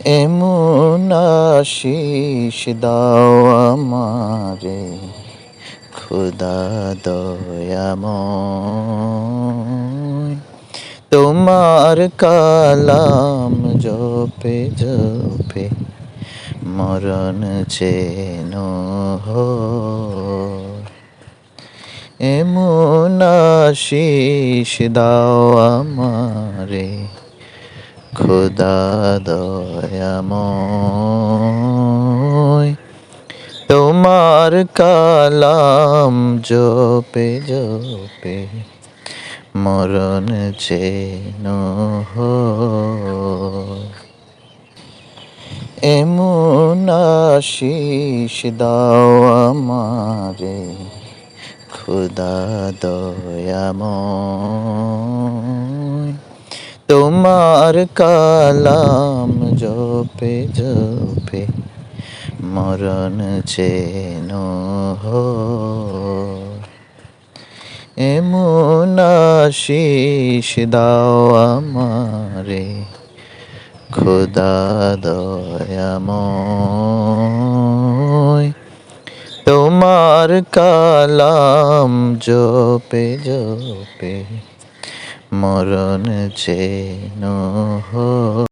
এমন আশিস দাও আমারে খোদা দয়াময়। তোমার কালাম জপে জপে মরণ চেন হয়। এমন আশিস দাও আমারে খোদা দয়াময়। তোমার কালাম জপে জপে মরণ চেন হয়। এমন আশিস দাও আমারে খোদা দয়াময়। তোমার কালাম জপে জপে মরণ চেন হয়। এমন আশিস দাও আমারে খোদা দয়াময়। তোমার কালাম জপে জপে মরণ চেন হয়।